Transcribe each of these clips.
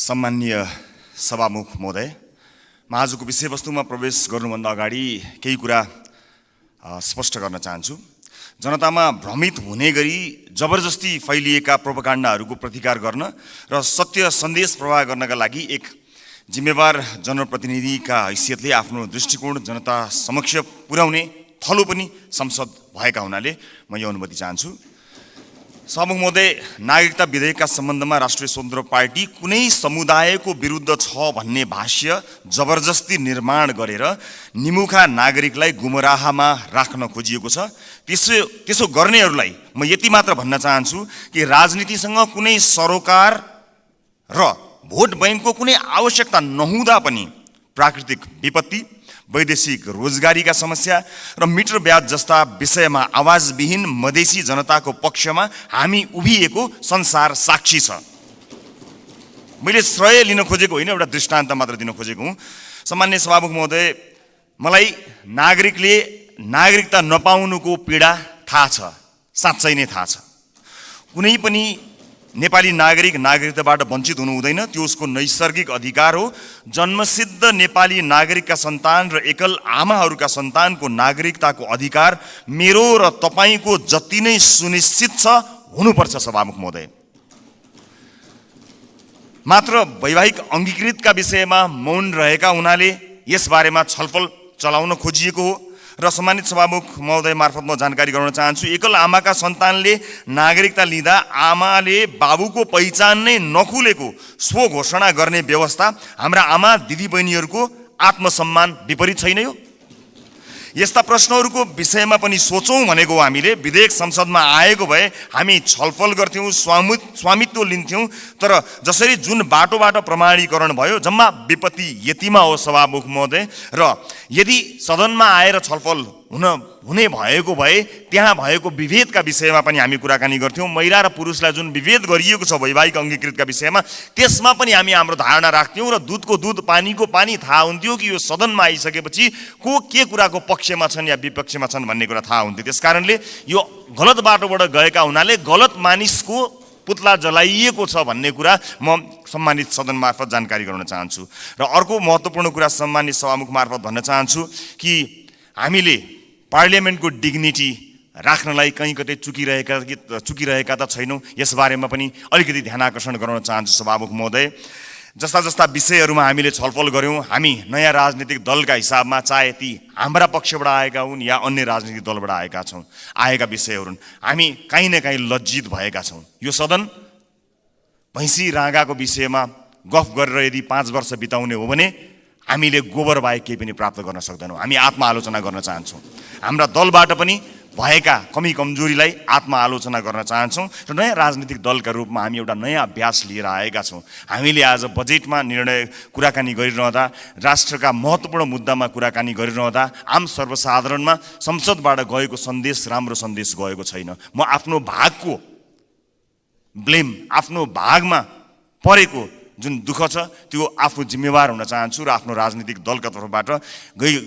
सम्माननीय सभामुख महोदय, म आजको विषयवस्तुमा प्रवेश गर्नुभन्दा अगाडि केही कुरा स्पष्ट गर्न चाहन्छु। जनतामा भ्रमित हुने गरी जबरजस्ती फैलिएका प्रोपागान्डाहरूको प्रतिकार गर्न र सत्य सन्देश प्रवाह गर्नका लागि एक जिम्मेवार जनप्रतिनिधिका हैसियतले आफ्नो दृष्टिकोण जनता समक्ष पुर्याउने थलो पनि संसद भएका हुनाले म यो अनुमति चाहन्छु। सभामुख महोदय, नागरिकता विधेयकका सम्बन्धमा राष्ट्रिय स्वतन्त्र पार्टी कुनै समुदायको विरुद्ध छ भन्ने भाष्य जबरजस्ती निर्माण गरेर निमुखा नागरिकलाई गुमराहमा राख्न खोजिएको छ। त्यसो गर्नेहरूलाई म यति मात्र भन्न चाहन्छु कि राजनीतिसँग कुनै सरोकार र भोट बैंकको कुनै आवश्यकता नहुँदा पनि प्राकृतिक विपत्ति, वैदेशिक रोजगारीका समस्या र मिटर ब्याज जस्ता विषयमा आवाजविहीन मधेसी जनताको पक्षमा हामी उभिएको संसार साक्षी छ। मैले श्रेय लिन खोजेको होइन, एउटा दृष्टान्त मात्र दिन खोजेको हुँ। सम्मान्य सभामुख महोदय, मलाई नागरिकले नागरिकता नपाउनुको पीडा थाहा छ, साँच्चै नै थाहा छ। कुनै पनि नेपाली नागरिक नागरिकताबाट वञ्चित हुनु हुँदैन, त्यो उसको नैसर्गिक अधिकार हो। जन्मसिद्ध नेपाली नागरिकका सन्तान र एकल आमाहरूका सन्तानको नागरिकताको अधिकार मेरो र तपाईको जति नै सुनिश्चित छ हुनुपर्छ। सभामुख महोदय, मात्र वैवाहिक अङ्गीकृतका विषयमा मौन रहेका हुनाले यसबारेमा छलफल चलाउन खोजिएको हो र सम्मानित सभामुख महोदय मार्फत म जानकारी गराउन चाहन्छु। एकल आमाका सन्तानले नागरिकता लिँदा आमाले बाबुको पहिचान नै नखुलेको स्व घोषणा गर्ने व्यवस्था हाम्रा आमा दिदीबहिनीहरूको आत्मसम्मान विपरीत छैन यो? यस्ता प्रश्नहरूको विषयमा पनि सोचौँ भनेको हामीले। विधेयक संसदमा आएको भए हामी छलफल गर्थ्यौँ, स्वामित्व लिन्थ्यौँ, तर जसरी जुन बाटोबाट प्रमाणीकरण भयो जम्मा विपत्ति यतिमा हो। सभामुख महोदय, र यदि सदनमा आएर छलफल हुने भएको भए त्यहाँ भएको विभेदका विषयमा पनि हामी कुराकानी गर्थ्यौँ। महिला र पुरुषलाई जुन विभेद गरिएको छ वैवाहिक अङ्गीकृतका विषयमा, त्यसमा पनि हामी हाम्रो धारणा राख्थ्यौँ र दुधको दुध पानीको पानी थाहा हुन्थ्यो कि यो सदनमा आइसकेपछि को के कुराको पक्षमा छन् या विपक्षमा छन् भन्ने कुरा थाहा हुन्थ्यो। त्यसकारणले यो गलत बाटोबाट गएका हुनाले गलत मानिसको पुतला जलाइएको छ भन्ने कुरा म सम्मानित सदन मार्फत जानकारी गराउन चाहन्छु। र अर्को महत्त्वपूर्ण कुरा सम्मानित सभामुख मार्फत भन्न चाहन्छु कि हामीले पार्लियामेन्टको डिग्निटी राख्नलाई कहीँ कतै चुकिरहेका त छैनौँ, यसबारेमा पनि अलिकति ध्यान आकर्षण गराउन चाहन्छु। सभामुख महोदय, जस्ता जस्ता विषयहरूमा हामीले छलफल गऱ्यौँ, हामी नयाँ राजनीतिक दलका हिसाबमा, चाहे ती हाम्रा पक्षबाट आएका हुन् या अन्य राजनीतिक दलबाट आएका विषयहरू, हामी काहीँ न काहीँ लज्जित भएका छौँ। यो सदन भैँसी राँगाको विषयमा गफ गरेर यदि 5 वर्ष बिताउने हो भने हामीले गोबर बाहेक केही पनि प्राप्त गर्न सक्दैनौँ। हामी आत्मआलोचना गर्न चाहन्छौँ। हाम्रा दलबाट पनि भएका कमी कमजोरीलाई आत्मआलोचना गर्न चाहन्छौँ र नयाँ राजनीतिक दलका रूपमा हामी एउटा नयाँ अभ्यास लिएर आएका छौँ। हामीले आज बजेटमा कुराकानी गरिरहँदा, राष्ट्रका महत्त्वपूर्ण मुद्दामा कुराकानी गरिरहँदा आम सर्वसाधारणमा संसदबाट गएको सन्देश राम्रो सन्देश गएको छैन। म आफ्नो भागको ब्लेम, आफ्नो भागमा परेको जुन दुःख छ त्यो आफ्नो जिम्मेवार हुन चाहन्छु र आफ्नो राजनीतिक दलका तर्फबाट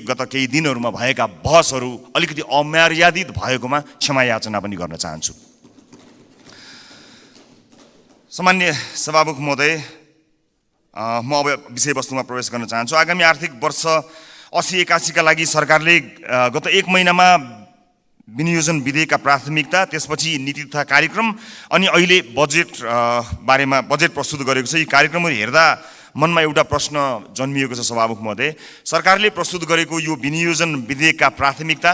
गत केही दिनहरूमा भएका बहसहरू अलिकति अमर्यादित भएकोमा क्षमा याचना पनि गर्न चाहन्छु। सम्मान्य सभामुख महोदय, म अब विषयवस्तुमा प्रवेश गर्न चाहन्छु। आगामी आर्थिक वर्ष 80-81 का लागि सरकारले गत 1 महिनामा विनियोजन विधेयकका प्राथमिकता, त्यसपछि नीति तथा कार्यक्रम अनि अहिले बजेट बारेमा बजेट प्रस्तुत गरेको छ। यी कार्यक्रमहरू हेर्दा मनमा एउटा प्रश्न जन्मिएको छ। सभामुख महोदय, सरकारले प्रस्तुत गरेको यो विनियोजन विधेयकका प्राथमिकता,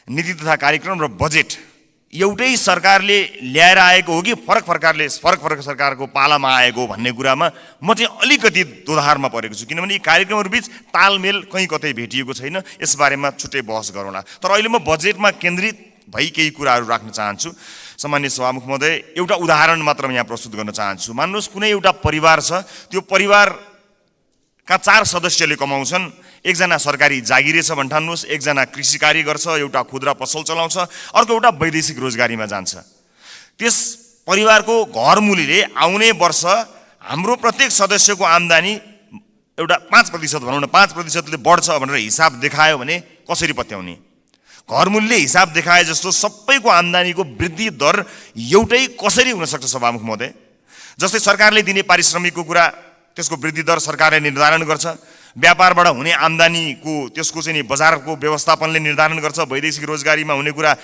नीति तथा कार्यक्रम र बजेट एउटै सरकारले ल्याएर आएको हो कि फरक सरकारको पालामा आएको भन्ने कुरामा म चाहिँ अलिकति दोधारमा परेको छु। किनभने यी कार्यक्रमहरूबीच तालमेल कहीँ कतै भेटिएको छैन। यसबारेमा छुट्टै बहस गरौँला। तर अहिले म बजेटमा केन्द्रित भई केही कुराहरू राख्न चाहन्छु। सम्मान्य सभामुख महोदय, एउटा उदाहरण मात्र यहाँ प्रस्तुत गर्न चाहन्छु। मान्नुहोस् कुनै एउटा परिवार छ, त्यो परिवारका 4 सदस्यले कमाउँछन्। एकजना सरकारी जागिरे छ भन्ठान्नुहोस्, एकजना कृषि कार्य गर्छ, एउटा खुद्रा पसल चलाउँछ, अर्को एउटा वैदेशिक रोजगारीमा जान्छ। त्यस परिवारको घरमुलीले आउने वर्ष हाम्रो प्रत्येक सदस्यको आम्दानी एउटा 5% भनौँ न, 5%ले बढ्छ भनेर हिसाब देखायो भने कसरी पत्याउने? घरमूल्य हिसाब देखाए जस्तो सबैको आम्दानीको वृद्धि दर एउटै कसरी हुन सक्छ? सभामुख महोदय, जस्तै सरकारले दिने पारिश्रमिकको कुरा त्यसको वृद्धि दर सरकारले निर्धारण गर्छ। व्यापारबाट हुने आम्दानीको त्यसको चाहिँ नि बजारको व्यवस्थापनले निर्धारण गर्छ। वैदेशिक रोजगारीमा हुने कुरा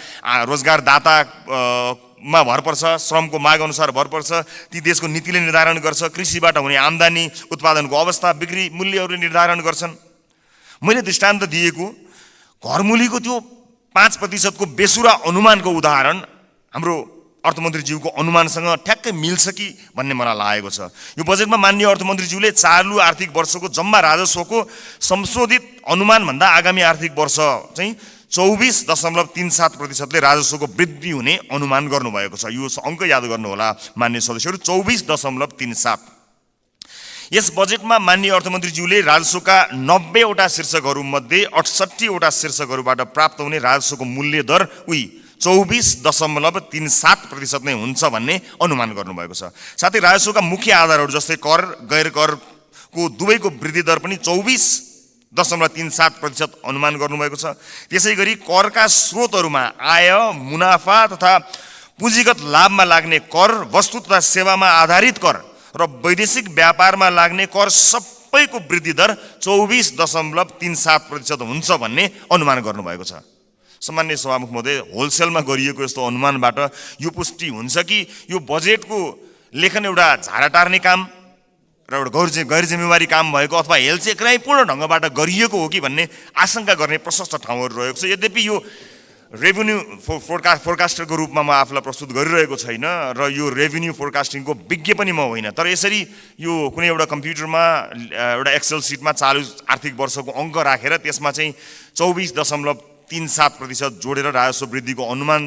रोजगारदातामा भर पर्छ, श्रमको माग अनुसार भर पर्छ, ती देशको नीतिले निर्धारण गर्छ। कृषिबाट हुने आम्दानी, उत्पादनको अवस्था, बिक्री मूल्यहरूले निर्धारण गर्छन्। मैले दृष्टान्त दिएको घरमूलीको त्यो 5% को बेसुरा अनुमानको उदाहरण हाम्रो अर्थमन्त्रीज्यूको अनुमानसँग ठ्याक्कै मिल्छ कि भन्ने मलाई लागेको छ। यो बजेटमा माननीय अर्थमन्त्रीज्यूले चालु आर्थिक वर्षको जम्मा राजस्वको संशोधित अनुमानभन्दा आगामी आर्थिक वर्ष चाहिँ 24.37% राजस्वको वृद्धि हुने अनुमान गर्नुभएको छ। यो अङ्क याद गर्नुहोला माननीय सदस्यहरू, 24.37। यस बजेटमा माननीय अर्थमन्त्रीज्यूले राजस्वका 90 वटा शीर्षकहरूमध्ये 68 वटा शीर्षकहरूबाट प्राप्त हुने राजस्वको मूल्य दर 24.37% नै हुन्छ भन्ने अनुमान गर्नुभएको छ। साथै राजस्वका मुख्य आधारहरू जस्तै कर, गैर करको दुवैको वृद्धि दर पनि 24.37% अनुमान गर्नुभएको छ। त्यसै गरी करका स्रोतहरूमा आय, मुनाफा तथा पुँजीगत लाभमा लाग्ने कर, वस्तु तथा सेवामा आधारित कर र वैदेशिक व्यापारमा लाग्ने कर सबैको वृद्धि दर 24.37% हुन्छ भन्ने अनुमान गर्नुभएको छ। सामान्य सभामुख महोदय, होलसेलमा गरिएको यस्तो अनुमानबाट यो पुष्टि हुन्छ कि यो बजेटको लेखन एउटा झाडा टार्ने काम र एउटा गैर जिम्मेवारी काम भएको अथवा हेलचेक्राइपूर्ण ढङ्गबाट गरिएको हो कि भन्ने आशंका गर्ने प्रशस्त ठाउँहरू रहेको छ। यद्यपि यो रेभेन्यू फोरकास्टरको रूपमा म आफूलाई प्रस्तुत गरिरहेको छैन र यो रेभेन्यू फोरकास्टिङको विज्ञ पनि म होइन, तर यसरी यो कुनै एउटा कम्प्युटरमा एउटा एक्सेल सिटमा चालु आर्थिक वर्षको अङ्क राखेर त्यसमा चाहिँ 24.37% जोडेर राजस्व वृद्धिको अनुमान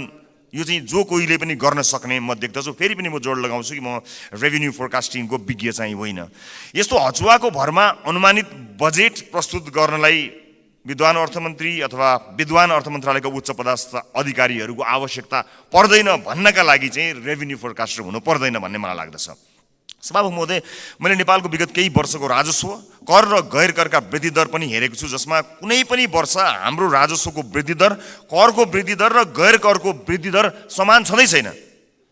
यो चाहिँ जो कोहीले पनि गर्न सक्ने म देख्दछु। फेरि पनि म जोड लगाउँछु कि म रेभेन्यू फोरकास्टिङको विज्ञ चाहिँ होइन। यस्तो हचुवाको भरमा अनुमानित बजेट प्रस्तुत गर्नलाई विद्वान अर्थमन्त्री अथवा विद्वान अर्थ मन्त्रालयका उच्च पदस्थ अधिकारीहरूको आवश्यकता पर्दैन भन्नका लागि चाहिँ रेभेन्यू फोरकास्टर हुनु पर्दैन भन्ने मलाई लाग्दछ। सभामुख महोदय, मैले नेपालको विगत केही वर्षको राजस्व, कर र गैर करका वृद्धि दर पनि हेरेको छु, जसमा कुनै पनि वर्ष हाम्रो राजस्वको वृद्धि दर, करको वृद्धि दर र गैर करको वृद्धि दर समान छँदै छैन।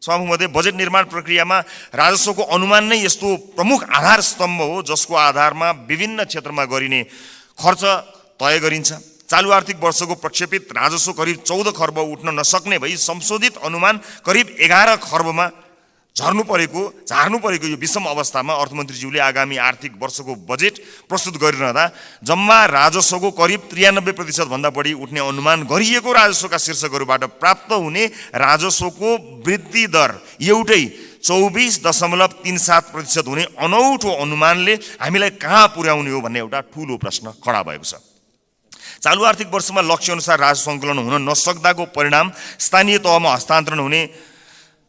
सभामुख महोदय, बजेट निर्माण प्रक्रियामा राजस्वको अनुमान नै यस्तो प्रमुख आधार स्तम्भ हो जसको आधारमा विभिन्न क्षेत्रमा गरिने खर्च तय गरिन्छ। चालु आर्थिक वर्षको प्रक्षेपित राजस्व करिब 14 खर्ब उठ्न नसक्ने भई संशोधित अनुमान करिब 11 खर्बमा झार्नु परेको यो विषम अवस्थामा अर्थमन्त्रीज्यूले आगामी आर्थिक वर्षको बजेट प्रस्तुत गरिरहँदा जम्मा राजस्वको करिब 93% भन्दा बढी उठ्ने अनुमान गरिएको राजस्वका शीर्षकहरूबाट प्राप्त हुने राजस्वको वृद्धि दर एउटै 24.37% हुने अनौठो अनुमानले हामीलाई कहाँ पुर्याउने हो भन्ने एउटा ठूलो प्रश्न खडा भएको छ। चालु आर्थिक वर्षमा लक्ष्य अनुसार राजस्व सङ्कलन हुन नसक्दाको परिणाम स्थानीय तहमा हस्तान्तरण हुने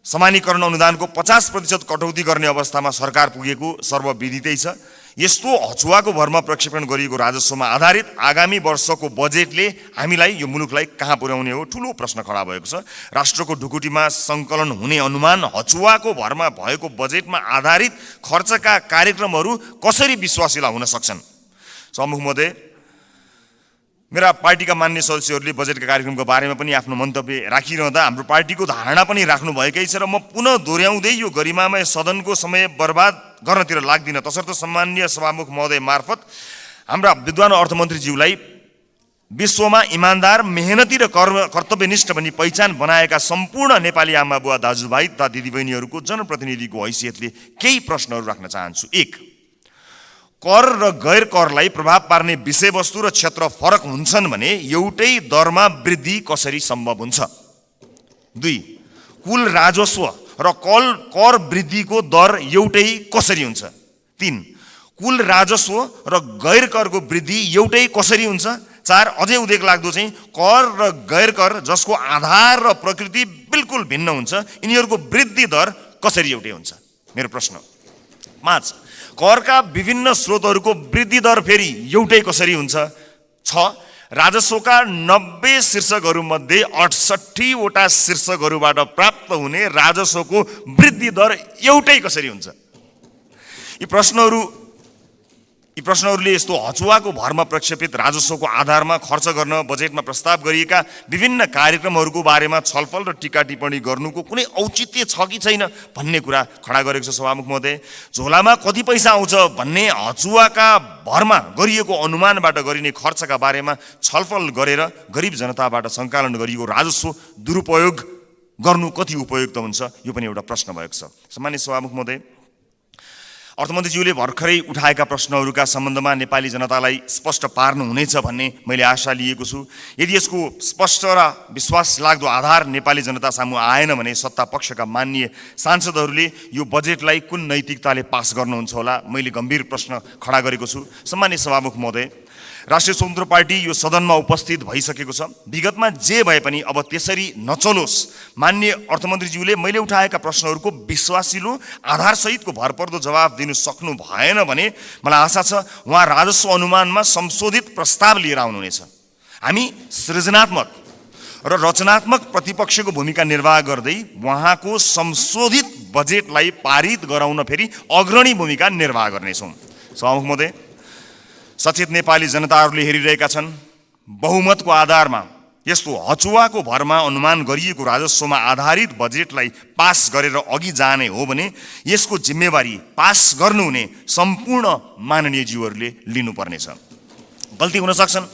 समानीकरण अनुदानको 50% कटौती गर्ने अवस्थामा सरकार पुगेको सर्वविदितै छ। यस्तो हचुवाको भरमा प्रक्षेपण गरिएको राजस्वमा आधारित आगामी वर्षको बजेटले हामीलाई यो मुलुकलाई कहाँ पुर्याउने हो ठूलो प्रश्न खडा भएको छ। राष्ट्रको ढुकुटीमा सङ्कलन हुने अनुमान हचुवाको भरमा भएको बजेटमा आधारित खर्चका कार्यक्रमहरू कसरी विश्वासिला हुन सक्छन्? सभामुख महोदय, मेरा पार्टीका मान्य सदस्यहरूले बजेटका कार्यक्रमको बारेमा पनि आफ्नो मन्तव्य राखिरहँदा हाम्रो पार्टीको धारणा पनि राख्नुभएकै छ र म पुनः दोहोऱ्याउँदै यो गरिमामय सदनको समय बर्बाद गर्नतिर लाग्दिन। तसर्थ सम्माननीय सभामुख महोदय मार्फत हाम्रा विद्वान अर्थमन्त्रीज्यूलाई विश्वमा इमान्दार, मेहनती र कर्तव्यनिष्ठ भनी पहिचान बनाएका सम्पूर्ण नेपाली आमा बुवा दाजुभाइ तथा दिदीबहिनीहरूको जनप्रतिनिधिको हैसियतले केही प्रश्नहरू राख्न चाहन्छु। 1, कर र गैर करलाई प्रभाव पार्ने विषयवस्तु र क्षेत्र फरक हुन्छन् भने एउटै दरमा वृद्धि कसरी सम्भव हुन्छ? 2, कुल राजस्व र कर वृद्धिको दर एउटै कसरी हुन्छ? 3, कुल राजस्व र गैर करको वृद्धि एउटै कसरी हुन्छ? 4, अझै उदेक लाग्दो चाहिँ कर र गैर कर जसको आधार र प्रकृति बिल्कुल भिन्न हुन्छ, यिनीहरूको वृद्धि दर कसरी एउटै हुन्छ? मेरो प्रश्न। 5, करका विभिन्न स्रोतहरूको वृद्धि दर फेरि एउटै कसरी हुन्छ? 6, राजस्वका 90 शीर्षकहरूमध्ये 68 वटा शीर्षकहरूबाट प्राप्त हुने राजस्वको वृद्धि दर एउटै कसरी हुन्छ? यी प्रश्नहरू यी प्रश्नहरूले यस्तो हचुवाको भरमा प्रक्षेपित राजस्वको आधारमा खर्च गर्न बजेटमा प्रस्ताव गरिएका विभिन्न कार्यक्रमहरूको बारेमा छलफल र टीका टिप्पणी गर्नुको कुनै औचित्य छ कि छैन भन्ने कुरा खडा गरेको छ सभामुख महोदय। झोलामा कति पैसा आउँछ भन्ने हचुवाका भरमा गरिएको अनुमानबाट गरिने खर्चका बारेमा छलफल गरेर गरिब जनताबाट सङ्कलन गरिएको राजस्व दुरुपयोग गर्नु कति उपयुक्त हुन्छ, यो पनि एउटा प्रश्न भएको छ। सम्मानित सभामुख महोदय, अर्थमन्त्रीज्यूले भर्खरै उठाएका प्रश्नहरूका सम्बन्धमा नेपाली जनतालाई स्पष्ट पार्नुहुनेछ भन्ने मैले आशा लिएको छु। यदि यसको स्पष्ट र विश्वास लाग्दो आधार नेपाली जनता सामु आएन भने सत्ता पक्षका माननीय सांसदहरूले यो बजेटलाई कुन नैतिकताले पास गर्नुहुन्छ होला, मैले गम्भीर प्रश्न खडा गरेको छु। सम्मानित सभामुख महोदय, राष्ट्रिय स्वतन्त्र पार्टी यो सदनमा उपस्थित भइसकेको छ। विगतमा जे भए पनि अब त्यसरी नचलोस्। माननीय अर्थमन्त्रीज्यूले मैले उठाएका प्रश्नहरूको विश्वासिलो आधारसहितको भरपर्दो जवाब दिनु सक्नु भएन भने मलाई आशा छ उहाँ राजस्व अनुमानमा संशोधित प्रस्ताव लिएर आउनुहुनेछ। हामी सृजनात्मक र रचनात्मक प्रतिपक्षको भूमिका निर्वाह गर्दै उहाँको संशोधित बजेटलाई पारित गराउन फेरि अग्रणी भूमिका निर्वाह गर्नेछौँ। सभामुख महोदय, सचेत नेपाली जनताहरूले हेरिरहेका छन्। बहुमतको आधारमा यस्तो हचुवाको भरमा अनुमान गरिएको राजस्वमा आधारित बजेटलाई पास गरेर अघि जाने हो भने यसको जिम्मेवारी पास गर्नुहुने सम्पूर्ण माननीय ज्यूहरूले लिनुपर्नेछ। गल्ती हुन सक्छन्,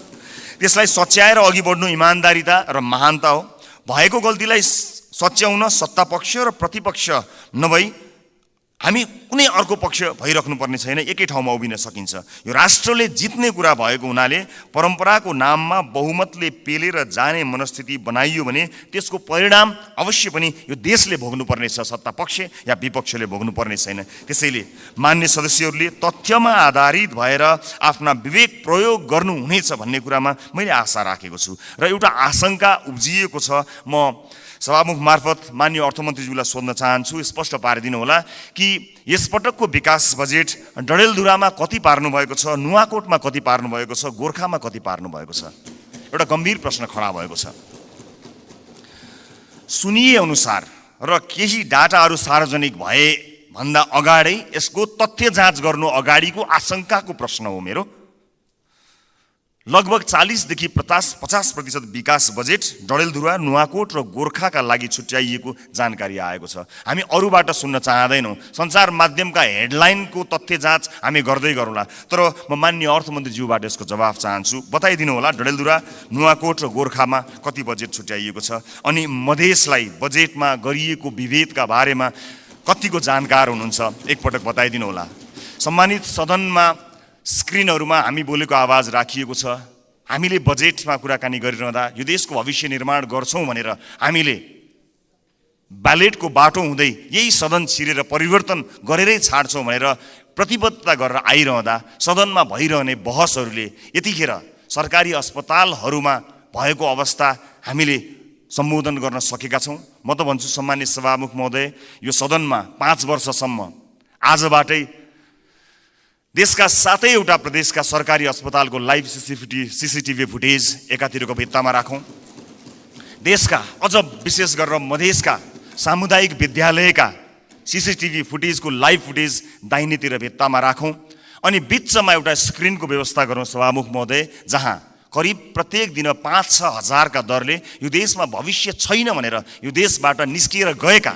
त्यसलाई सच्याएर अघि बढ्नु इमान्दारिता र महानता हो। भएको गल्तीलाई सच्याउन सत्तापक्ष र प्रतिपक्ष नभई हामी कुनै अर्को पक्ष भइराख्नु पर्ने छैन, एकै ठाउँमा उभिन सकिन्छ। यो राष्ट्रले जित्ने कुरा भएको हुनाले परम्पराको नाममा बहुमतले पेलेर जाने मनस्थिति बनाइयो भने त्यसको परिणाम अवश्य पनि यो देशले भोग्नुपर्नेछ, सत्ता पक्ष या विपक्षले भोग्नुपर्ने छैन। त्यसैले मान्य सदस्यहरूले तथ्यमा आधारित भएर आफ्ना विवेक प्रयोग गर्नुहुनेछ भन्ने कुरामा मैले आशा राखेको छु र एउटा आशंका उब्जिएको छ। म सभामुख मार्फत माननीय अर्थमन्त्रीज्यूलाई सोध्न चाहन्छु, स्पष्ट पारिदिनु होला कि यसपटकको विकास बजेट डडेलधुरामा कति पार्नु भएको छ, नुवाकोटमा कति पार्नु भएको छ, गोर्खामा कति पार्नु भएको छ? एउटा गम्भीर प्रश्न खडा भएको छ। सुनिए अनुसार र केही डाटाहरू सार्वजनिक भए भन्दा अगाडि यसको तथ्य जाँच गर्नु अगाडिको आशंकाको प्रश्न हो मेरो। लगभग 40 देखि 50% विकास बजेट डडेलधुरा, नुवाकोट र गोर्खाका लागि छुट्याइएको जानकारी आएको छ। हामी अरूबाट सुन्न चाहँदैनौँ। सञ्चार माध्यमका हेडलाइनको तथ्य जाँच हामी गर्दै गरौँला, तर म माननीय अर्थमन्त्रीज्यूबाट यसको जवाफ चाहन्छु। बताइदिनु होला डडेलधुरा, नुवाकोट र गोर्खामा कति बजेट छुट्याइएको छ, अनि मधेसलाई बजेटमा गरिएको विभेदका बारेमा कतिको जानकार हुनुहुन्छ, एकपटक बताइदिनु होला। सम्मानित सदनमा स्क्रिनहरूमा हामी बोलेको आवाज राखिएको छ। हामीले बजेटमा कुराकानी गरिरहँदा यो देशको भविष्य निर्माण गर्छौँ भनेर हामीले ब्यालेटको बाटो हुँदै यही सदन छिरेर परिवर्तन गरेरै छाड्छौँ भनेर प्रतिबद्धता गरेर आइरहँदा सदनमा भइरहने बहसहरूले यतिखेर सरकारी अस्पतालहरूमा भएको अवस्था हामीले सम्बोधन गर्न सकेका छौँ। म त भन्छु सम्मानित सभामुख महोदय, यो सदनमा 5 वर्षसम्म आजबाटै देशका 7वटा प्रदेशका सरकारी अस्पतालको लाइभ सीसीटीभी फुटेज एकातिरको भित्तामा राखौँ। देशका अझ विशेष गरेर मधेसका सामुदायिक विद्यालयका सीसीटीभी फुटेजको लाइभ फुटेज दाहिनेतिर भित्तामा राखौँ। अनि बिचमा एउटा स्क्रिनको व्यवस्था गरौँ सभामुख महोदय, जहाँ करिब प्रत्येक दिन 5-6 हजारका दरले यो देशमा भविष्य छैन भनेर यो देशबाट निस्किएर गएका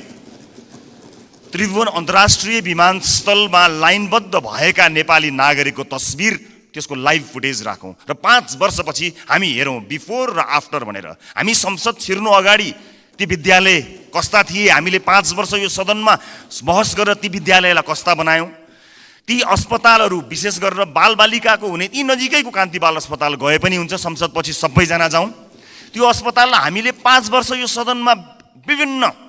त्रिभुवन अन्तर्राष्ट्रिय विमानस्थलमा लाइनबद्ध भएका नेपाली नागरिकको तस्बिर, त्यसको लाइभ फुटेज राखौँ र 5 वर्षपछि हामी हेरौँ बिफोर र आफ्टर भनेर। हामी संसद छिर्नु अगाडि ती विद्यालय कस्ता थिए, हामीले 5 वर्ष यो सदनमा बहस गरेर ती विद्यालयलाई कस्ता बनायौँ। ती अस्पतालहरू विशेष गरेर बालबालिकाको हुने ती नजिकैको कान्ति बाल अस्पताल गए पनि हुन्छ, संसदपछि सबैजना जाउँ। त्यो अस्पताललाई हामीले 5 वर्ष यो सदनमा विभिन्न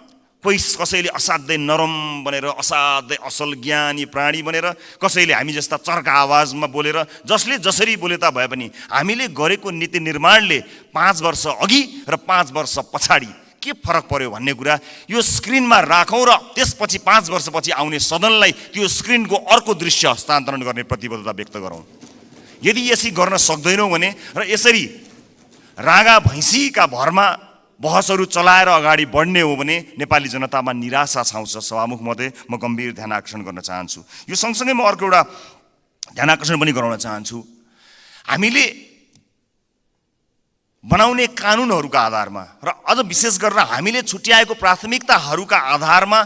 कसैले असाध्यै नरम भनेर, असाध्यै असल ज्ञानी प्राणी भनेर, कसैले हामी जस्ता चर्का आवाजमा बोलेर, जसले जसरी बोले ता भए पनि हामीले गरेको नीति निर्माणले 5 वर्ष अघि र 5 वर्ष पछाडि के फरक पर्यो भन्ने कुरा यो स्क्रिनमा राखौँ र त्यसपछि 5 वर्षपछि आउने सदनलाई त्यो स्क्रिनको अर्को दृश्य हस्तान्तरण गर्ने प्रतिबद्धता व्यक्त गरौँ। यदि यसरी गर्न सक्दैनौँ भने र यसरी रागा भैँसीका भरमा बहसहरू चलाएर अगाडि बढ्ने हो भने नेपाली जनतामा निराशा छाउँछ। सभामुख महोदय, म गम्भीर ध्यान आकर्षण गर्न चाहन्छु। यो सँगसँगै म अर्को एउटा ध्यानाकर्षण पनि गराउन चाहन्छु। हामीले बनाउने कानुनहरूका आधारमा र अझ विशेष गरेर हामीले छुट्याएको प्राथमिकताहरूका आधारमा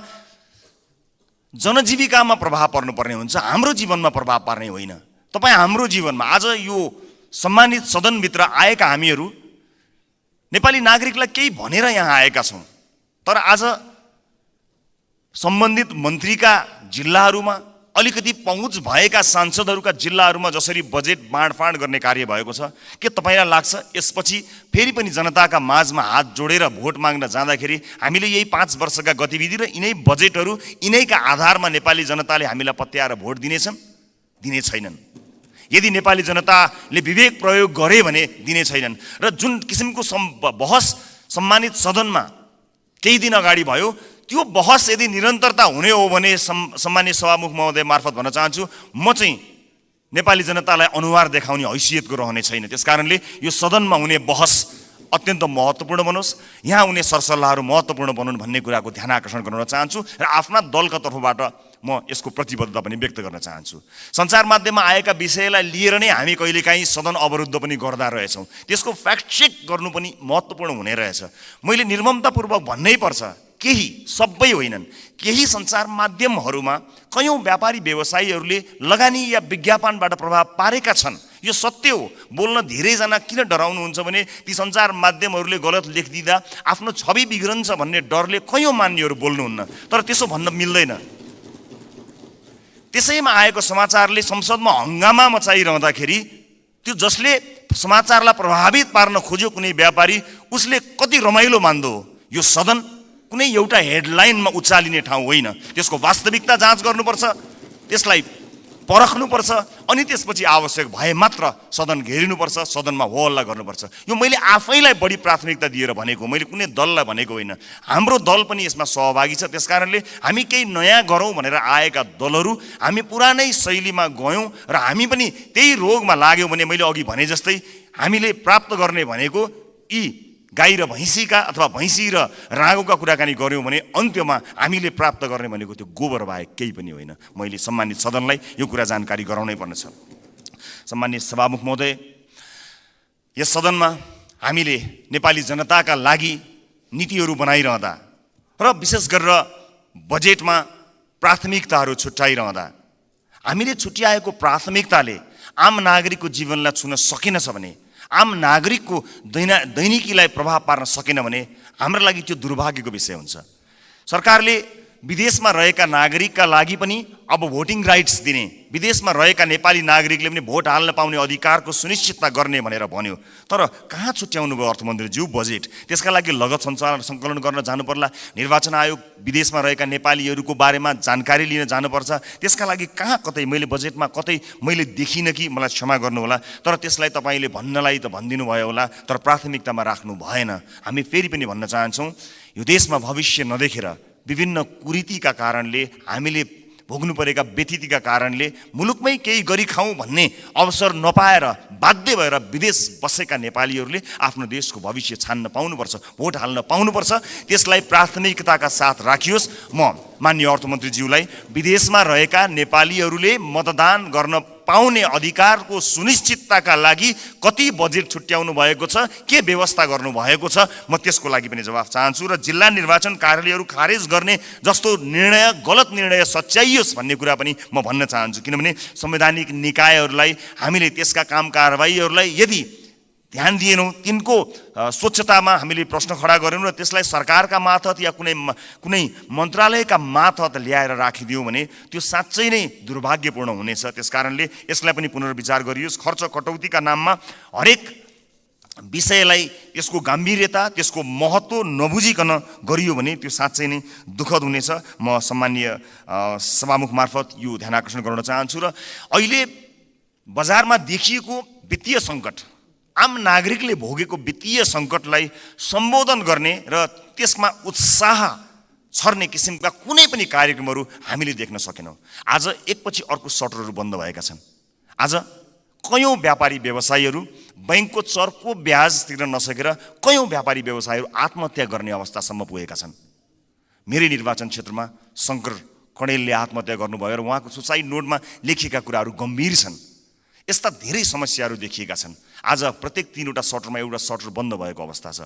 जनजीविकामा प्रभाव पर्नुपर्ने हुन्छ, हाम्रो जीवनमा प्रभाव पार्ने होइन। तपाईँ हाम्रो जीवनमा आज यो सम्मानित सदनभित्र आएका हामीहरू नेपाली नागरिकलाई केही भनेर यहाँ आएका छौँ, तर आज सम्बन्धित मन्त्रीका जिल्लाहरूमा अलिकति पहुँच भएका सांसदहरूका जिल्लाहरूमा जसरी बजेट बाँडफाँड गर्ने कार्य भएको छ, के तपाईँलाई लाग्छ यसपछि फेरि पनि जनताका माझमा हात जोडेर भोट माग्न जाँदाखेरि हामीले यही 5 वर्षका गतिविधि र यिनै बजेटहरू यिनैका आधारमा नेपाली जनताले हामीलाई पत्याएर भोट दिनेछन्? दिने छैनन्। यदि नेपाली जनताले विवेक प्रयोग गरे भने दिने छैनन्। र जुन किसिमको बहस सम्मानित सदनमा केही दिन अगाडि भयो, त्यो बहस यदि निरन्तरता हुने हो भने सम्मानित सभामुख महोदय मार्फत भन्न चाहन्छु, म चाहिँ नेपाली जनतालाई अनुहार देखाउने हैसियतको रहने छैन। त्यसकारणले यो सदनमा हुने बहस अत्यन्त महत्त्वपूर्ण बनोस्, यहाँ हुने सरसल्लाहहरू महत्त्वपूर्ण बनुन् भन्ने कुराको ध्यान आकर्षण गराउन चाहन्छु र आफ्ना दलका तर्फबाट म यसको प्रतिबद्धता पनि व्यक्त गर्न चाहन्छु। सञ्चार माध्यममा आएका विषयलाई लिएर नै हामी कहिलेकाहीँ सदन अवरुद्ध पनि गर्दा रहेछौँ, त्यसको फ्याक्ट चेक गर्नु पनि महत्त्वपूर्ण हुने रहेछ। मैले निर्ममतापूर्वक भन्नै पर्छ, केही, सबै होइनन्, केही सञ्चार माध्यमहरूमा कयौँ व्यापारी व्यवसायीहरूले लगानी या विज्ञापनबाट प्रभाव पारेका छन्। यो सत्य हो। बोल्न धेरैजना किन डराउनुहुन्छ भने ती सञ्चार माध्यमहरूले गलत लेखिदिँदा आफ्नो छवि बिग्रन्छ भन्ने डरले कयौँ मान्यहरू बोल्नुहुन्न, तर त्यसो भन्न मिल्दैन। त्यसैमा आएको समाचारले संसदमा हङ्गामा मचाइरहँदाखेरि त्यो जसले समाचारलाई प्रभावित पार्न खोज्यो कुनै व्यापारी, उसले कति रमाइलो मान्दो हो। यो सदन कुनै एउटा हेडलाइनमा उचालिने ठाउँ होइन, त्यसको वास्तविकता जाँच गर्नुपर्छ, त्यसलाई परख्नुपर्छ, अनि त्यसपछि आवश्यक भए मात्र सदन घेरिनुपर्छ, सदनमा हो हल्ला गर्नुपर्छ। यो मैले आफैलाई बढी प्राथमिकता दिएर भनेको, मैले कुनै दललाई भनेको होइन। हाम्रो दल पनि यसमा सहभागी छ। त्यसकारणले हामी केही नयाँ गरौँ भनेर आएका दलहरू हामी पुरानै शैलीमा गयौँ र हामी पनि त्यही रोगमा लाग्यौँ भने मैले अघि भने जस्तै हामीले प्राप्त गर्ने भनेको यी गाई र भैँसीका अथवा भैँसी र रागोका कुराकानी गऱ्यौँ भने अन्त्यमा हामीले प्राप्त गर्ने भनेको त्यो गोबर बाहेक केही पनि होइन। मैले सम्मानित सदनलाई यो कुरा जानकारी गराउनै पर्नेछ। सम्मानित सभामुख महोदय, यस सदनमा हामीले नेपाली जनताका लागि नीतिहरू बनाइरहँदा र विशेष गरेर बजेटमा प्राथमिकताहरू छुट्याइरहँदा हामीले छुट्याएको प्राथमिकताले आम नागरिकको जीवनलाई छुन सकेनछ भने, आम नागरिकको दैनिकीलाई प्रभाव पार्न सकेन भने हाम्रो लागि त्यो दुर्भाग्यको विषय हुन्छ। सरकारले विदेशमा रहेका नागरिकका लागि पनि अब भोटिङ राइट्स दिने, विदेशमा रहेका नेपाली नागरिकले पनि भोट हाल्न पाउने अधिकारको सुनिश्चितता गर्ने भनेर भन्यो, तर कहाँ छुट्याउनु भयो अर्थमन्त्रीज्यू बजेट? त्यसका लागि लगत सङ्कलन गर्न जानु पर्ला, निर्वाचन आयोग विदेशमा रहेका नेपालीहरूको बारेमा जानकारी लिन जानुपर्छ, त्यसका लागि कहाँ कतै मैले बजेटमा कतै मैले देखिनँ कि, मलाई क्षमा गर्नुहोला, तर त्यसलाई तपाईँले भन्नलाई त भनिदिनु भयो होला, तर प्राथमिकतामा राख्नु भएन। हामी फेरि पनि भन्न चाहन्छौँ, यो देशमा भविष्य नदेखेर विभिन्न कुरीतिका कारणले, हामीले भोग्नु परेका व्यथितिका कारणले मुलुकमै केही गरी खाउँ भन्ने अवसर नपाएर बाध्य भएर विदेश बसेका नेपालीहरूले आफ्नो देशको भविष्य छान्न पाउनुपर्छ, भोट हाल्न पाउनुपर्छ। त्यसलाई प्राथमिकताका साथ राखियोस्। म माननीय अर्थमन्त्रीज्यूलाई विदेशमा रहेका नेपालीहरूले मतदान गर्न पाउने अधिकारको सुनिश्चितताका लागि कति बजेट छुट्याउनु भएको छ, के व्यवस्था गर्नु भएको छ, म त्यसको लागि पनि जवाफ चाहन्छु। र जिल्ला निर्वाचन कार्यालयहरू खारेज गर्ने जस्तो निर्णय, गलत निर्णय सच्याइयोस् भन्ने कुरा पनि म भन्न चाहन्छु। किनभने संवैधानिक निकायहरूलाई, हामीले त्यसका काम कारबाहीहरूलाई यदि ध्यान दिएनौँ, तिनको स्वच्छतामा हामीले प्रश्न खडा गरेनौँ र त्यसलाई सरकारका मार्फत या कुनै मन्त्रालयका मार्फत ल्याएर राखिदियौँ भने त्यो साँच्चै नै दुर्भाग्यपूर्ण हुनेछ। त्यसकारणले यसलाई पनि पुनर्विचार गरियोस्। खर्च कटौतीका नाममा हरेक विषयलाई यसको गम्भीरता, त्यसको महत्त्व नबुझिकन गरियो भने त्यो साँच्चै नै दुःखद हुनेछ। म सम्मानीय सभामुख मार्फत यो ध्यान आकर्षण गराउन चाहन्छु। र अहिले बजारमा देखिएको वित्तीय सङ्कट, आम नागरिकले भोगेको वित्तीय सङ्कटलाई सम्बोधन गर्ने र त्यसमा उत्साह छर्ने किसिमका कुनै पनि कार्यक्रमहरू हामीले देख्न सकेनौँ। आज एकपछि अर्को सटरहरू बन्द भएका छन्। आज कयौँ व्यापारी व्यवसायीहरू बैंकको चर्को ब्याज तिर्न नसकेर कयौँ व्यापारी व्यवसायीहरू आत्महत्या गर्ने अवस्थासम्म पुगेका छन्। मेरै निर्वाचन क्षेत्रमा शङ्कर कणेलले आत्महत्या गर्नुभयो र उहाँको सुसाइड नोटमा लेखिएका कुराहरू गम्भीर छन्। यस्ता धेरै समस्याहरू देखिएका छन्। आज प्रत्येक 3वटा सटरमा एउटा सटर बन्द भएको अवस्था छ।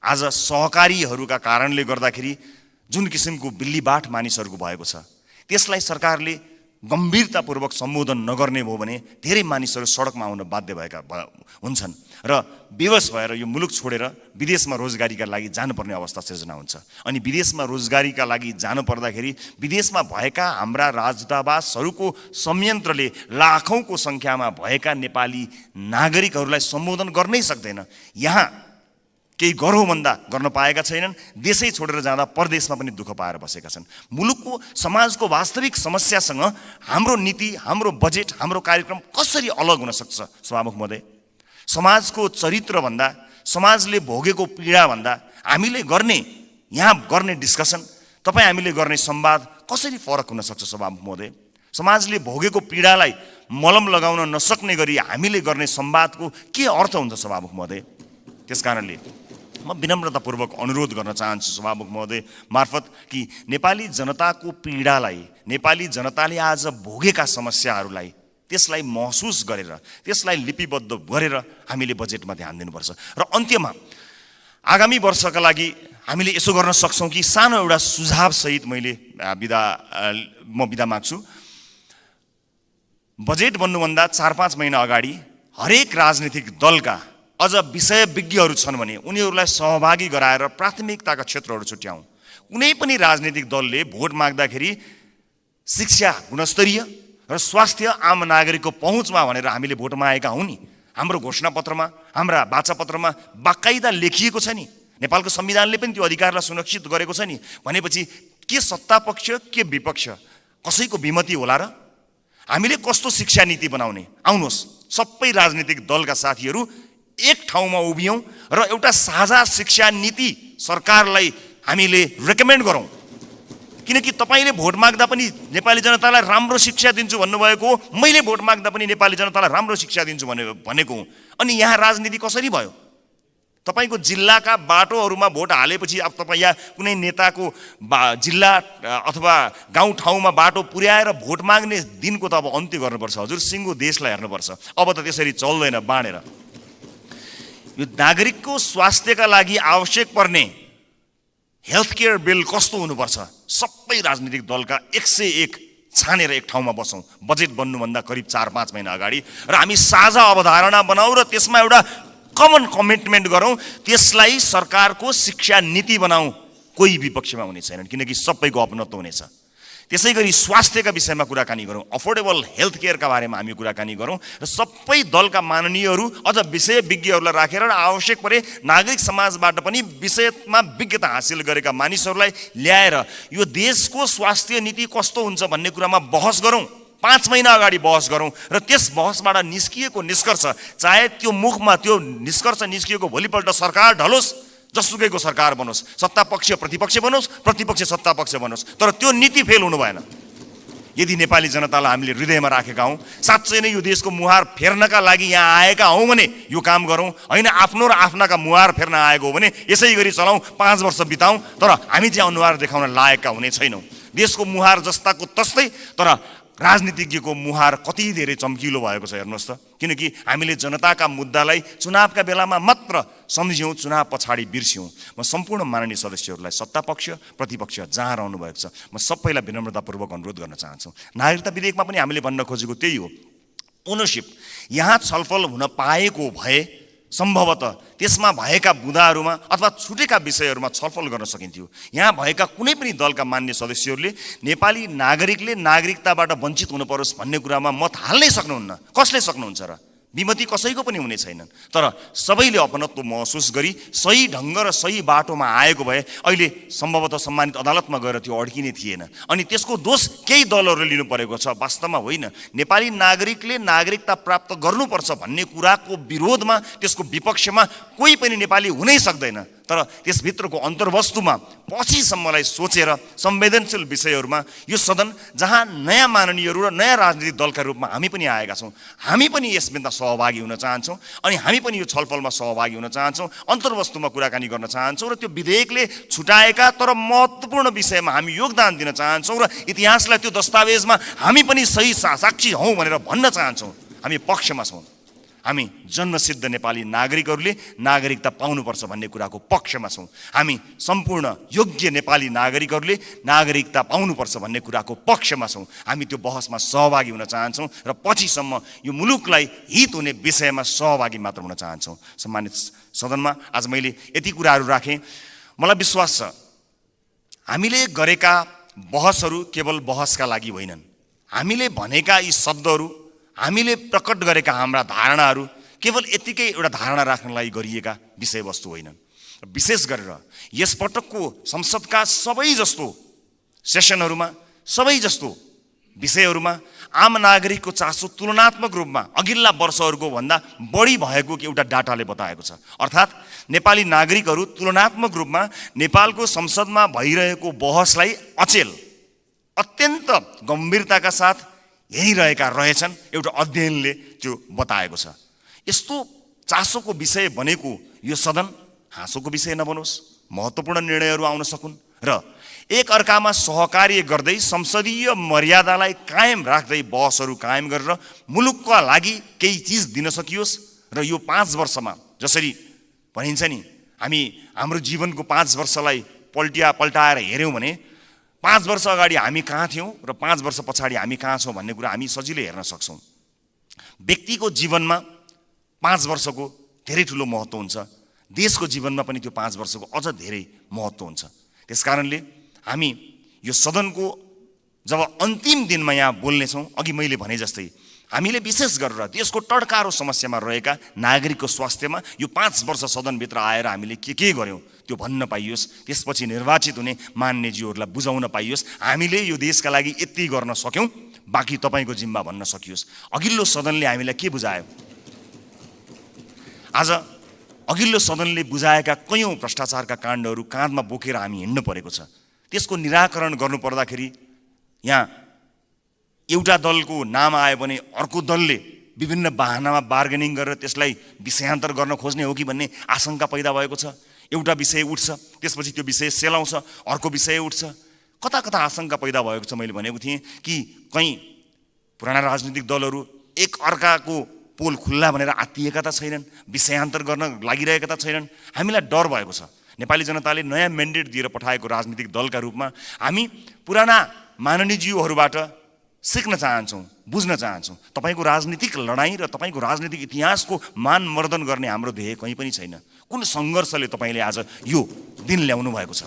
आज सहकारीहरूका कारणले गर्दाखेरि जुन किसिमको बिल्लीबाट मानिसहरूको भएको छ, त्यसलाई सरकारले गम्भीरतापूर्वक सम्बोधन नगर्ने भयो भने धेरै मानिसहरू सडकमा आउन बाध्य भएका हुन्छन् र बेवस भएर यो मुलुक छोडेर विदेशमा रोजगारीका लागि जानुपर्ने अवस्था सिर्जना हुन्छ। अनि विदेशमा रोजगारीका लागि जानु पर्दाखेरि विदेशमा भएका हाम्रा राजदूतावासहरूको संयन्त्रले लाखौँको सङ्ख्यामा भएका नेपाली नागरिकहरूलाई सम्बोधन गर्नै सक्दैन। यहाँ केही गरौँ भन्दा गर्न पाएका छैनन्। देशै छोडेर जाँदा परदेशमा पनि दुःख पाएर बसेका छन्। मुलुकको समाजको वास्तविक समस्यासँग हाम्रो नीति, हाम्रो बजेट, हाम्रो कार्यक्रम कसरी अलग हुन सक्छ? सभामुख महोदय, समाजको चरित्रभन्दा, समाजले भोगेको पीडाभन्दा हामीले यहाँ गर्ने डिस्कसन, तपाईँ हामीले गर्ने संवाद कसरी फरक हुन सक्छ? सभामुख महोदय, समाजले भोगेको पीडालाई मलम लगाउन नसक्ने गरी हामीले गर्ने संवादको के अर्थ हुन्छ? सभामुख महोदय, त्यसकारणले म विनम्रतापूर्वक अनुरोध गर्न चाहन्छु सभामुख महोदय मार्फत कि नेपाली जनताको पीडालाई, नेपाली जनताले आज भोगेका समस्याहरूलाई त्यसलाई महसुस गरेर, त्यसलाई लिपिबद्ध गरेर हामीले बजेटमा ध्यान दिनुपर्छ। र अन्त्यमा आगामी वर्षका लागि हामीले यसो गर्न सक्छौँ कि सानो एउटा सुझावसहित म बिदा माग्छु। बजेट बन्नुभन्दा 4-5 महिना अगाडि हरेक राजनीतिक दलका अझ विषयविज्ञहरू छन् भने उनीहरूलाई सहभागी गराएर प्राथमिकताका क्षेत्रहरू छुट्याउँ। कुनै पनि राजनीतिक दलले भोट माग्दाखेरि शिक्षा गुणस्तरीय र स्वास्थ्य आम नागरिकको पहुँचमा भनेर हामीले भोट मागेका हौँ नि। हाम्रो घोषणापत्रमा, हाम्रा वाचापत्रमा बाकाइदा लेखिएको छ नि। नेपालको संविधानले पनि त्यो अधिकारलाई सुरक्षित गरेको छ नि। भनेपछि के सत्तापक्ष के विपक्ष कसैको विमति होला र? हामीले कस्तो शिक्षा नीति बनाउने? आउनुहोस् सबै राजनीतिक दलका साथीहरू एक ठाउँमा उभियौँ र एउटा साझा शिक्षा नीति सरकारलाई हामीले रेकमेन्ड गरौँ। किनकि तपाईँले भोट माग्दा पनि नेपाली जनतालाई राम्रो शिक्षा दिन्छु भन्नुभएको हो, मैले भोट माग्दा पनि नेपाली जनतालाई राम्रो शिक्षा दिन्छु भनेको हो। अनि यहाँ राजनीति कसरी भयो? तपाईँको जिल्लाका बाटोहरूमा भोट हालेपछि अब तपाईँ यहाँ कुनै नेताको जिल्ला अथवा गाउँठाउँमा बाटो पुर्याएर भोट माग्ने दिनको त अब अन्त्य गर्नुपर्छ। हजुर, सिङ्गो देशलाई हेर्नुपर्छ। अब त त्यसरी चल्दैन बाँडेर। यो नागरिकको स्वास्थ्यका लागि आवश्यक पर्ने हेल्थ केयर बिल कस्तो हुनुपर्छ? सबै राजनीतिक दलका 101 छानेर एक ठाउँमा बसौँ बजेट बन्नुभन्दा करिब 4-5 महिना अगाडि र हामी साझा अवधारणा बनाऊ र त्यसमा एउटा कमन कमिटमेन्ट गरौँ। त्यसलाई सरकारको शिक्षा नीति बनाऊ। कोही विपक्षमा हुने छैनन् किनकि सबैको अपनत्व हुनेछ। त्यसै गरी स्वास्थ्यका विषयमा कुराकानी गरौँ, अफोर्डेबल हेल्थ केयरका बारेमा हामी कुराकानी गरौँ र सबै दलका माननीयहरू अझ विषयविज्ञहरूलाई राखेर र आवश्यक परे नागरिक समाजबाट पनि विषयमा विज्ञता हासिल गरेका मानिसहरूलाई ल्याएर यो देशको स्वास्थ्य नीति कस्तो हुन्छ भन्ने कुरामा बहस गरौँ। 5 महिना अगाडि बहस गरौँ र त्यस बहसबाट निस्किएको निष्कर्ष, चाहे त्यो मुखमा त्यो निष्कर्ष निस्किएको भोलिपल्ट सरकार ढलोस्, जसुकैको सरकार बनोस्, सत्तापक्ष प्रतिपक्ष बनोस्, प्रतिपक्ष सत्तापक्ष बनोस्, तर त्यो नीति फेल हुनु भएन। यदि नेपाली जनतालाई हामीले हृदयमा राखेका हौँ, साँच्चै नै यो देशको मुहार फेर्नका लागि यहाँ आएका हौँ भने यो काम गरौँ। होइन आफ्नो र आफ्नाका मुहार फेर्न आएको हो भने यसै गरी चलाउँ, 5 वर्ष बिताउँ, तर हामी चाहिँ अनुहार देखाउन लायकका हुने छैनौँ। देशको मुहार जस्ताको तस्तै, तर राजनीतिज्ञको मुहार कति धेरै चम्किलो भएको छ हेर्नुहोस् त। किनकि हामीले जनताका मुद्दालाई चुनावका बेलामा मात्र सम्झ्यौँ, चुनाव पछाडि बिर्स्यौँ। म सम्पूर्ण माननीय सदस्यहरूलाई सत्तापक्ष प्रतिपक्ष जहाँ रहनु भएको छ म सबैलाई विनम्रतापूर्वक अनुरोध गर्न चाहन्छु। नागरिकता विधेयकमा पनि हामीले भन्न खोजेको त्यही हो। ओनरसिप यहाँ छलफल हुन पाएको भए सम्भवतः त्यसमा भएका बुँदाहरूमा अथवा छुटेका विषयहरूमा छलफल गर्न सकिन्थ्यो। यहाँ भएका कुनै पनि दलका मान्य सदस्यहरूले नेपाली नागरिकले नागरिकताबाट वञ्चित हुनु परोस् भन्ने कुरामा मत हाल्नै सक्नुहुन्न। कसले सक्नुहुन्छ र? विमति कसैको पनि हुने छैनन्। तर सबैले अपनत्व महसुस गरी सही ढङ्ग र सही बाटोमा आएको भए अहिले सम्भवतः सम्मानित अदालतमा गएर त्यो अड्किने थिएन। अनि त्यसको दोष केही दलहरूले लिनु परेको छ, वास्तवमा होइन। नेपाली नागरिकले नागरिकता प्राप्त गर्नुपर्छ भन्ने कुराको विरोधमा, त्यसको विपक्षमा कोही पनि नेपाली हुनै सक्दैन। तर त्यसभित्रको अन्तर्वस्तुमा पछिसम्मलाई सोचेर संवेदनशील विषयहरूमा यो सदन जहाँ नयाँ माननीयहरू र नयाँ राजनीतिक दलका रूपमा हामी पनि आएका छौँ, हामी पनि यसमा सहभागी हुन चाहन्छौँ अनि हामी पनि यो छलफलमा सहभागी हुन चाहन्छौँ, अन्तर्वस्तुमा कुराकानी गर्न चाहन्छौँ र त्यो विधेयकले छुटाएका तर महत्त्वपूर्ण विषयमा हामी योगदान दिन चाहन्छौँ र इतिहासलाई त्यो दस्तावेजमा हामी पनि सही साक्षी हौँ भनेर भन्न चाहन्छौँ। हामी पक्षमा छौँ। हामी जन्मसिद्ध नेपाली नागरिकहरूले नागरिकता पाउनुपर्छ भन्ने कुराको पक्षमा छौँ। हामी सम्पूर्ण योग्य नेपाली नागरिकहरूले नागरिकता पाउनुपर्छ भन्ने कुराको पक्षमा छौँ। हामी त्यो बहसमा सहभागी हुन चाहन्छौँ र पछिसम्म यो मुलुकलाई हित हुने विषयमा सहभागी मात्र हुन चाहन्छौँ। सम्मानित सदनमा आज मैले यति कुराहरू राखेँ। मलाई विश्वास छ हामीले गरेका बहसहरू केवल बहसका लागि होइनन्। हामीले भनेका यी शब्दहरू, हामीले प्रकट गरेका हाम्रा धारणाहरू केवल यतिकै एउटा धारणा राख्नलाई गरिएका विषयवस्तु होइनन्। विशेष गरेर यसपटकको संसदका सबै जस्तो सेसनहरूमा, सबै जस्तो विषयहरूमा आम नागरिकको चासो तुलनात्मक रूपमा अघिल्ला वर्षहरूको भन्दा बढी भएको एउटा डाटाले बताएको छ। अर्थात् नेपाली नागरिकहरू तुलनात्मक रूपमा नेपालको संसदमा भइरहेको बहसलाई अचेल, अत्यन्त गम्भीरताका साथ हेरिरहेका रहेछन्। एउटा अध्ययनले त्यो बताएको छ। यस्तो चासोको विषय बनेको यो सदन हाँसोको विषय नबनोस्, महत्त्वपूर्ण निर्णयहरू आउन सकुन् र एक अर्कामा सहकार्य गर्दै संसदीय मर्यादालाई कायम राख्दै बहसहरू कायम गरेर मुलुकका लागि केही चिज दिन सकियोस्। र यो 5 वर्षमा जसरी भनिन्छ नि, हामी हाम्रो जीवनको 5 वर्षलाई पल्टाएर हेऱ्यौँ भने 5 वर्ष अगाडि हामी कहाँ थियौँ र 5 वर्ष पछाडि हामी कहाँ छौँ भन्ने कुरा हामी सजिलै हेर्न सक्छौँ। व्यक्तिको जीवनमा 5 वर्षको धेरै ठुलो महत्त्व हुन्छ। देशको जीवनमा पनि त्यो 5 वर्षको अझ धेरै महत्त्व हुन्छ। त्यसकारणले हामी यो सदनको जब अन्तिम दिनमा यहाँ बोल्नेछौँ, अघि मैले भने जस्तै हामीले विशेष गरेर देशको टड्कारो समस्यामा रहेका नागरिकको स्वास्थ्यमा यो 5 वर्ष सदनभित्र आएर हामीले के गर्यौँ त्यो भन्न पाइयोस्। त्यसपछि निर्वाचित हुने मान्यज्यूहरूलाई बुझाउन पाइयोस् हामीले यो देशका लागि यति गर्न सक्यौँ, बाँकी तपाईँको जिम्मा भन्न सकियोस्। अघिल्लो सदनले हामीलाई के बुझायो? आज अघिल्लो सदनले बुझाएका कयौँ भ्रष्टाचारका काण्डहरू काँधमा बोकेर हामी हिँड्नु परेको छ। त्यसको निराकरण गर्नुपर्दाखेरि यहाँ एउटा दलको नाम आयो भने अर्को दलले विभिन्न बाहनामा बार्गेनिङ गरेर त्यसलाई विषयान्तर गर्न खोज्ने हो कि भन्ने आशंका पैदा भएको छ। एउटा विषय उठ्छ, त्यसपछि त्यो विषय सेलाउँछ, अर्को विषय उठ्छ। कता कता आशंका पैदा भएको छ। मैले भनेको थिएँ कि कहीँ पुराना राजनीतिक दलहरू एक अर्काको पोल खुल्ला भनेर आत्तिएका त छैनन्, विषयान्तर गर्न लागिरहेका त छैनन्। हामीलाई डर भएको छ। नेपाली जनताले नयाँ म्यान्डेट दिएर पठाएको राजनीतिक दलका रूपमा हामी पुराना माननीयज्यूहरूबाट सिक्न चाहन्छौँ, बुझ्न चाहन्छौँ। तपाईँको राजनीतिक लडाइँ र तपाईँको राजनीतिक इतिहासको मानमर्दन गर्ने हाम्रो ध्येय कहीँ पनि छैन। कुन सङ्घर्षले तपाईँले आज यो दिन ल्याउनु भएको छ?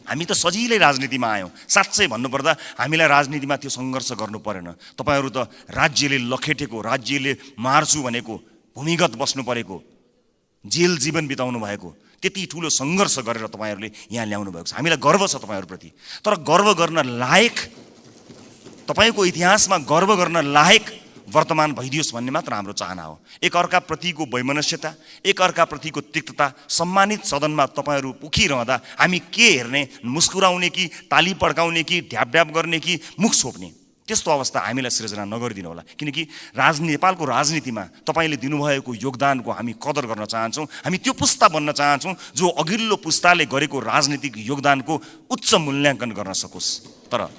हामी त सजिलै राजनीतिमा आयौँ। साँच्चै भन्नुपर्दा हामीलाई राजनीतिमा त्यो सङ्घर्ष गर्नु परेन। तपाईँहरू त राज्यले लखेटेको, राज्यले मार्छु भनेको, भूमिगत बस्नु परेको, जेल जीवन बिताउनु भएको, त्यति ठुलो सङ्घर्ष गरेर तपाईँहरूले यहाँ ल्याउनु भएको छ। हामीलाई गर्व छ तपाईँहरूप्रति। तर गर्व गर्न लायक, तपाईँको इतिहासमा गर्व गर्न लायक वर्तमान भइदियोस् भन्ने मात्र हाम्रो चाहना हो। एक अर्काप्रतिको वैमनस्यता, एक अर्काप्रतिको तिक्तता सम्मानित सदनमा तपाईँहरू उखिरहँदा हामी के हेर्ने, मुस्कुराउने कि ताली पड्काउने कि ढ्याप गर्ने कि मुख छोप्ने, त्यस्तो अवस्था हामीलाई सिर्जना नगरिदिनु होला। किनकि नेपालको राजनीतिमा तपाईँले दिनुभएको योगदानको हामी कदर गर्न चाहन्छौँ। हामी त्यो पुस्ता बन्न चाहन्छौँ जो अघिल्लो पुस्ताले गरेको राजनीतिक योगदानको उच्च मूल्याङ्कन गर्न सकोस्। तर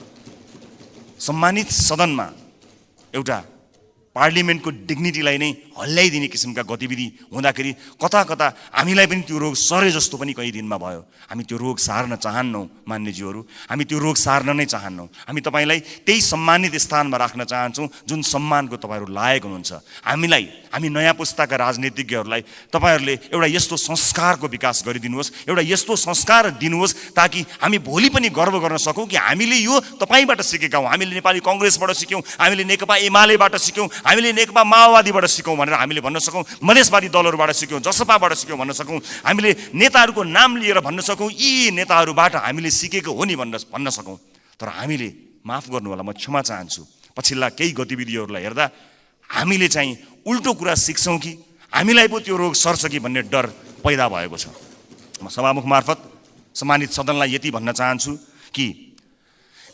सम्मानित सदनमा एउटा पार्लिमेन्टको डिग्निटीलाई नै हल्लाइदिने किसिमका गतिविधि हुँदाखेरि कता कता हामीलाई पनि त्यो रोग सरे जस्तो पनि कहीँ दिनमा भयो। हामी त्यो रोग सार्न चाहन्नौँ मान्यज्यूहरू, हामी त्यो रोग सार्न नै चाहन्नौँ। हामी तपाईँलाई त्यही सम्मानित स्थानमा राख्न चाहन्छौँ जुन सम्मानको तपाईँहरू लायक हुनुहुन्छ। हामी नयाँ पुस्ताका राजनीतिज्ञहरूलाई तपाईँहरूले एउटा यस्तो संस्कारको विकास गरिदिनुहोस्, एउटा यस्तो संस्कार दिनुहोस् ताकि हामी भोलि पनि गर्व गर्न सकौँ कि हामीले यो तपाईँबाट सिकेका हौँ। हामीले नेपाली कङ्ग्रेसबाट सिक्यौँ, हामीले नेकपा एमालेबाट सिक्यौँ, हामीले नेकपा माओवादीबाट सिक्यौँ भनेर हामीले भन्न सकौँ, मधेसवादी दलहरूबाट सिक्यौँ, जसपाबाट सिक्यौँ भन्न सकौँ, हामीले नेताहरूको नाम लिएर भन्न सकौँ यी नेताहरूबाट हामीले सिकेको हो नि भन्न सकौँ। तर हामीले, माफ गर्नु होला, म क्षमा चाहन्छु, पछिल्ला केही गतिविधिहरूलाई हेर्दा हामीले चाहिँ उल्टो कुरा सिक्छौँ कि हामीलाई पो त्यो रोग सर्छ कि भन्ने डर पैदा भएको छ। म सभामुख मार्फत सम्मानित सदनलाई यति भन्न चाहन्छु कि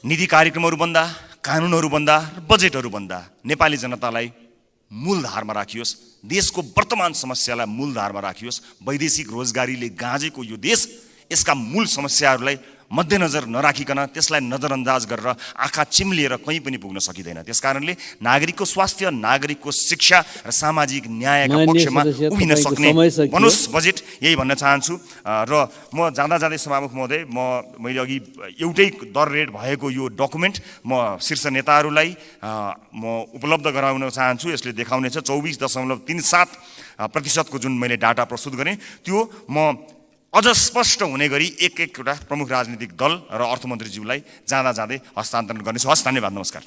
नीति कार्यक्रमहरू बन्दा, कानुनहरू बन्दा, बजेटहरू बन्दा नेपाली जनतालाई मूलधारमा राखियोस्, देशको वर्तमान समस्यालाई मूलधारमा राखियोस्। वैदेशिक रोजगारीले गाँजेको यो देश यसका मूल समस्याहरूलाई मध्यनजर नराखिकन त्यसलाई नजरअन्दाज गरेर आँखा चिम्लिएर कहीँ पनि पुग्न सकिँदैन। त्यसकारणले नागरिकको स्वास्थ्य, नागरिकको शिक्षा र सामाजिक न्यायका पक्षमा उभिन सक्ने बनोस् बजेट, यही भन्न चाहन्छु। र म जाँदा जाँदै सभामुख महोदय, मैले अघि एउटै दर रेट भएको यो डकुमेन्ट म शीर्ष नेताहरूलाई म उपलब्ध गराउन चाहन्छु। यसले देखाउनेछ 24.37% जुन मैले डाटा प्रस्तुत गरेँ त्यो म अझ स्पष्ट हुने गरी एक-एकवटा प्रमुख राजनीतिक दल र अर्थमन्त्रीज्यूलाई जाँदा जाँदै हस्तान्तरण गर्नेछु। हस्, धन्यवाद, नमस्कार।